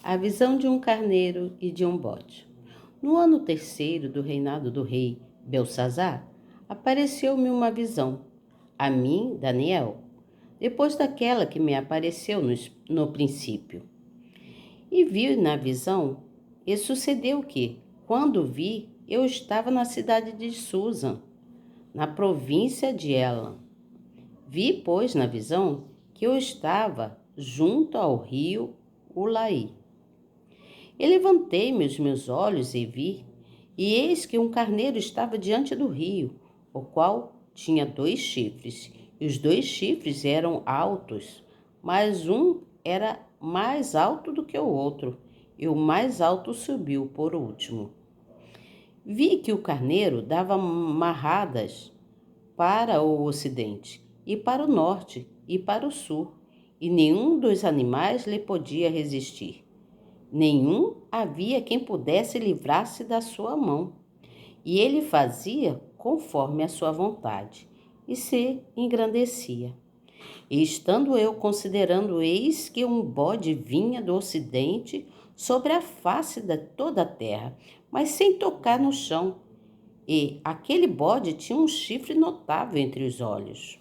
A visão de um carneiro e de um bode. No ano terceiro do reinado do rei Belsazar, apareceu-me uma visão, a mim, Daniel, depois daquela que me apareceu no princípio. E vi na visão, e sucedeu que, quando vi, eu estava na cidade de Susa, na província de Elam. Vi, pois, na visão, que eu estava junto ao rio Ulaí. E levantei-me os meus olhos e vi, e eis que um carneiro estava diante do rio, o qual tinha 2 chifres, e os 2 chifres eram altos, mas um era mais alto do que o outro, e o mais alto subiu por último. Vi que o carneiro dava marradas para o ocidente, e para o norte, e para o sul, e nenhum dos animais lhe podia resistir. Nenhum havia quem pudesse livrar-se da sua mão, e ele fazia conforme a sua vontade, e se engrandecia. E estando eu considerando, eis que um bode vinha do ocidente sobre a face de toda a terra, mas sem tocar no chão, e aquele bode tinha um chifre notável entre os olhos.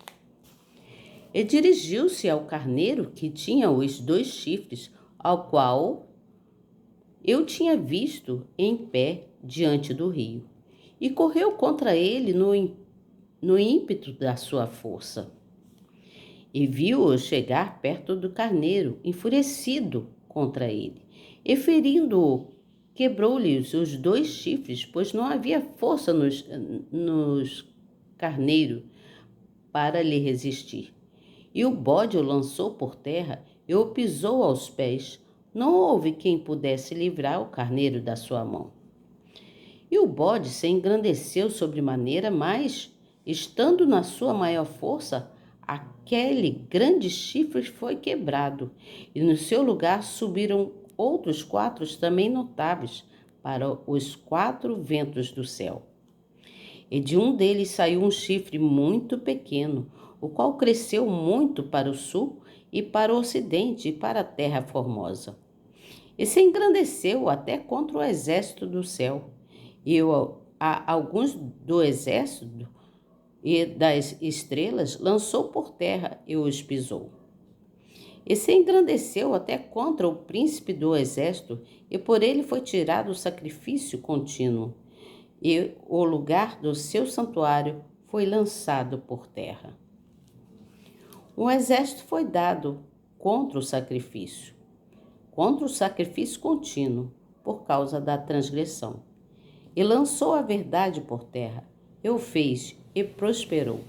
E dirigiu-se ao carneiro que tinha os 2 chifres, ao qual eu tinha visto em pé diante do rio, e correu contra ele no ímpeto da sua força. E viu-o chegar perto do carneiro, enfurecido contra ele, e ferindo-o, quebrou-lhe os 2 chifres, pois não havia força nos carneiro para lhe resistir. E o bode o lançou por terra e o pisou aos pés. Não houve quem pudesse livrar o carneiro da sua mão. E o bode se engrandeceu sobremaneira, mas, estando na sua maior força, aquele grande chifre foi quebrado, e no seu lugar subiram outros 4 também notáveis para os 4 ventos do céu. E de um deles saiu um chifre muito pequeno, o qual cresceu muito para o sul e para o ocidente e para a terra formosa. E se engrandeceu até contra o exército do céu, e alguns do exército e das estrelas lançou por terra e os pisou. E se engrandeceu até contra o príncipe do exército, e por ele foi tirado o sacrifício contínuo, e o lugar do seu santuário foi lançado por terra. Um exército foi dado contra o sacrifício contínuo, por causa da transgressão. E lançou a verdade por terra, e o fez, e prosperou.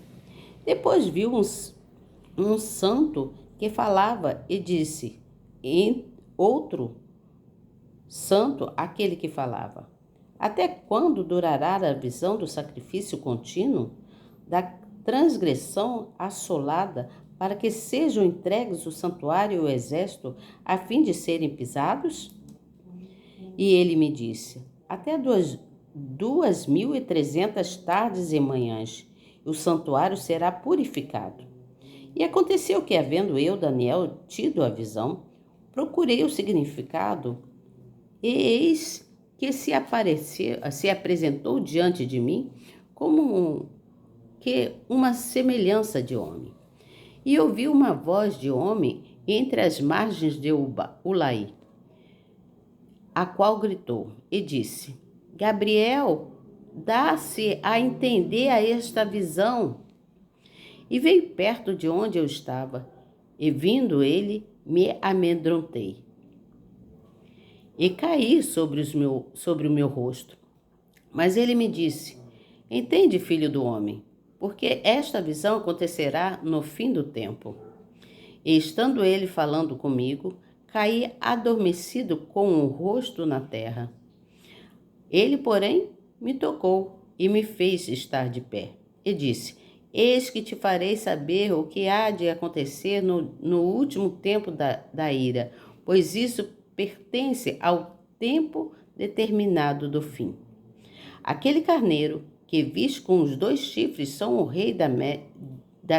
Depois viu um santo que falava, e disse, outro santo, aquele que falava: até quando durará a visão do sacrifício contínuo, da transgressão assolada, para que sejam entregues o santuário e o exército, a fim de serem pisados? E ele me disse: até 2.300 tardes e manhãs, o santuário será purificado. E aconteceu que, havendo eu, Daniel, tido a visão, procurei o significado, e eis que se apresentou diante de mim como uma semelhança de homem. E ouvi uma voz de homem entre as margens de Ulaí, a qual gritou e disse: Gabriel, dá-se a entender a esta visão. E veio perto de onde eu estava, e vindo ele, me amedrontei. E caí sobre o meu rosto. Mas ele me disse: entende, filho do homem, porque esta visão acontecerá no fim do tempo. E estando ele falando comigo, caí adormecido com o rosto na terra. Ele, porém, me tocou e me fez estar de pé. E disse: eis que te farei saber o que há de acontecer no último tempo da ira, pois isso pertence ao tempo determinado do fim. Aquele carneiro que viste com os 2 chifres são o rei da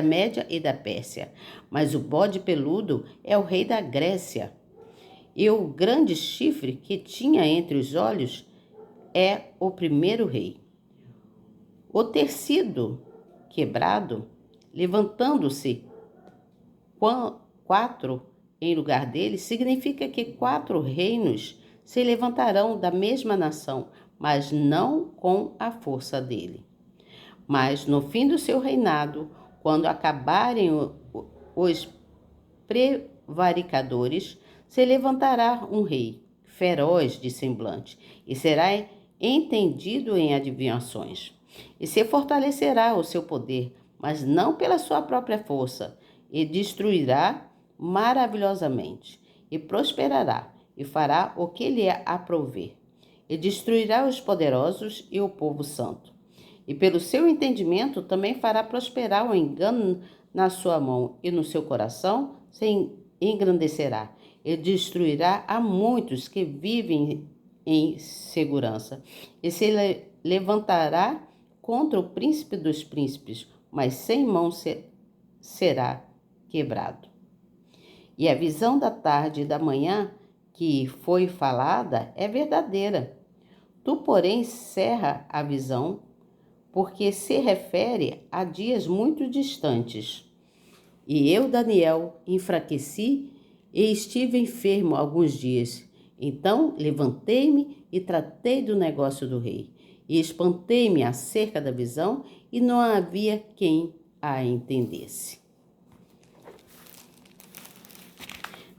Média e da Pérsia, mas o bode peludo é o rei da Grécia. e o grande chifre que tinha entre os olhos é o primeiro rei. O tecido quebrado, levantando-se 4 em lugar dele, significa que 4 reinos se levantarão da mesma nação, mas não com a força dele. Mas no fim do seu reinado, quando acabarem os prevaricadores, se levantará um rei, feroz de semblante, e será entendido em adivinhações. E se fortalecerá o seu poder, mas não pela sua própria força, e destruirá maravilhosamente, e prosperará, e fará o que lhe aprouver, e destruirá os poderosos e o povo santo. E pelo seu entendimento também fará prosperar o engano na sua mão, e no seu coração se engrandecerá. E destruirá a muitos que vivem em segurança. E se levantará contra o príncipe dos príncipes, mas sem mão será quebrado. E a visão da tarde e da manhã que foi falada é verdadeira. Tu, porém, cerra a visão, porque se refere a dias muito distantes. E eu, Daniel, enfraqueci e estive enfermo alguns dias. Então levantei-me e tratei do negócio do rei. E espantei-me acerca da visão, e não havia quem a entendesse.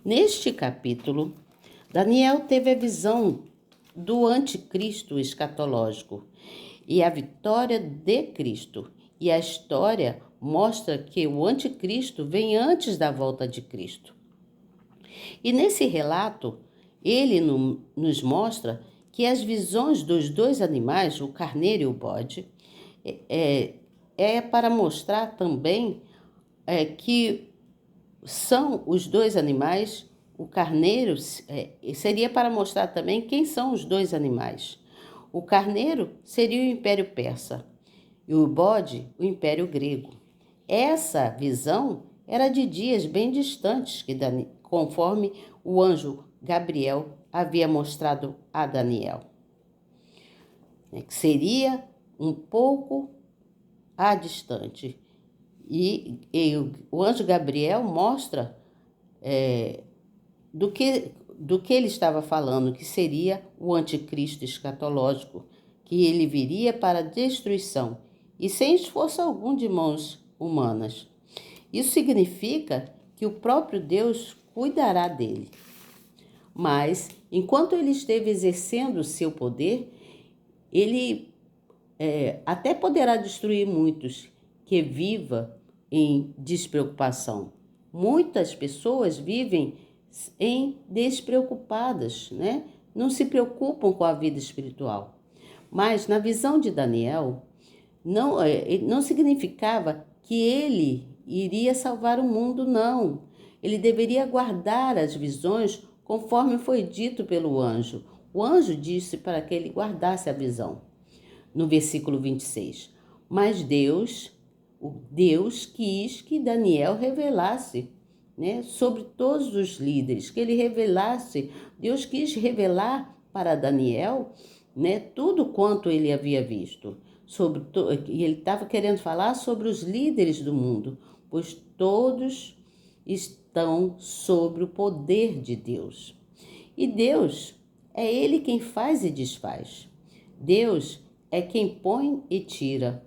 Neste capítulo, Daniel teve a visão do anticristo escatológico e a vitória de Cristo. E a história mostra que o anticristo vem antes da volta de Cristo. E nesse relato, ele nos mostra que as visões dos 2 animais, o carneiro e o bode, é para mostrar também que são os 2 animais. O carneiro seria para mostrar também quem são os 2 animais. O carneiro seria o Império Persa e o bode, o Império Grego. Essa visão era de dias bem distantes, conforme o anjo Gabriel havia mostrado a Daniel. Que seria um pouco à distante. E o anjo Gabriel mostra do que ele estava falando, que seria o anticristo escatológico, que ele viria para a destruição e sem esforço algum de mãos humanas. Isso significa que o próprio Deus cuidará dele. Mas, enquanto ele esteve exercendo o seu poder, ele até poderá destruir muitos que vivam em despreocupação. Muitas pessoas vivem despreocupadas, né? Não se preocupam com a vida espiritual. Mas na visão de Daniel, não significava que ele iria salvar o mundo, não. Ele deveria guardar as visões conforme foi dito pelo anjo. O anjo disse para que ele guardasse a visão. No versículo 26. Mas Deus quis que Daniel revelasse, né, sobre todos os líderes, que ele revelasse. Deus quis revelar para Daniel, né, tudo quanto ele havia visto. E ele estava querendo falar sobre os líderes do mundo, pois todos estão sob o poder de Deus. E Deus é Ele quem faz e desfaz. Deus é quem põe e tira.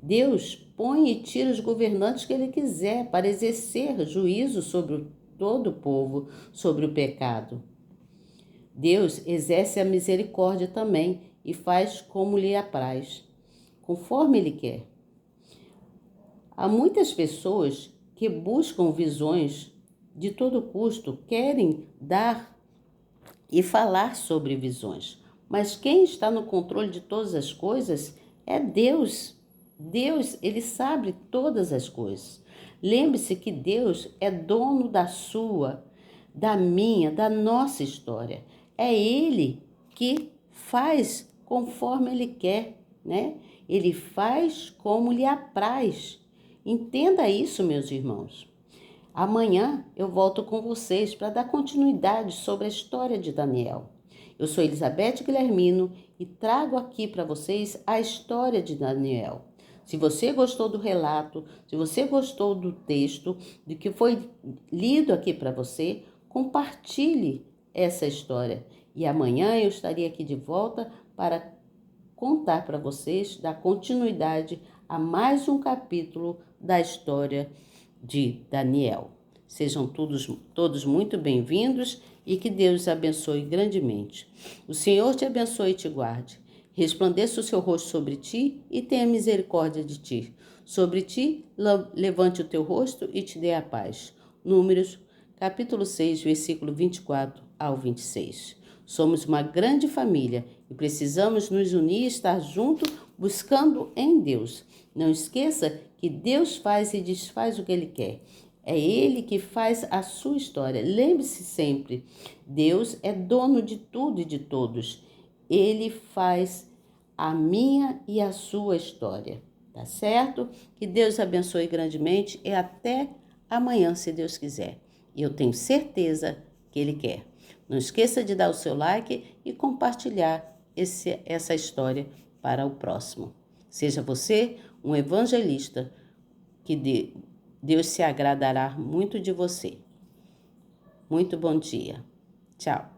Deus põe e tira os governantes que Ele quiser para exercer juízo sobre todo o povo, sobre o pecado. Deus exerce a misericórdia também e faz como lhe apraz, conforme Ele quer. Há muitas pessoas que buscam visões de todo custo, querem dar e falar sobre visões. Mas quem está no controle de todas as coisas é Deus. Deus, Ele sabe todas as coisas. Lembre-se que Deus é dono da sua, da minha, da nossa história. É Ele que faz conforme Ele quer, né? Ele faz como lhe apraz. Entenda isso, meus irmãos. Amanhã eu volto com vocês para dar continuidade sobre a história de Daniel. Eu sou Elizabeth Guilhermino e trago aqui para vocês a história de Daniel. Se você gostou do relato, se você gostou do texto, do que foi lido aqui para você, compartilhe essa história. E amanhã eu estarei aqui de volta para contar para vocês, dar continuidade a mais um capítulo da história de Daniel. Sejam todos muito bem-vindos e que Deus abençoe grandemente. O Senhor te abençoe e te guarde. Resplandeça o seu rosto sobre ti e tenha misericórdia de ti. Sobre ti, levante o teu rosto e te dê a paz. Números, capítulo 6, versículo 24 ao 26. Somos uma grande família e precisamos nos unir e estar juntos buscando em Deus. Não esqueça que Deus faz e desfaz o que Ele quer. É Ele que faz a sua história. Lembre-se sempre, Deus é dono de tudo e de todos. Ele faz a minha e a sua história, tá certo? Que Deus abençoe grandemente e até amanhã, se Deus quiser. E eu tenho certeza que Ele quer. Não esqueça de dar o seu like e compartilhar essa história para o próximo. Seja você um evangelista, que Deus se agradará muito de você. Muito bom dia. Tchau.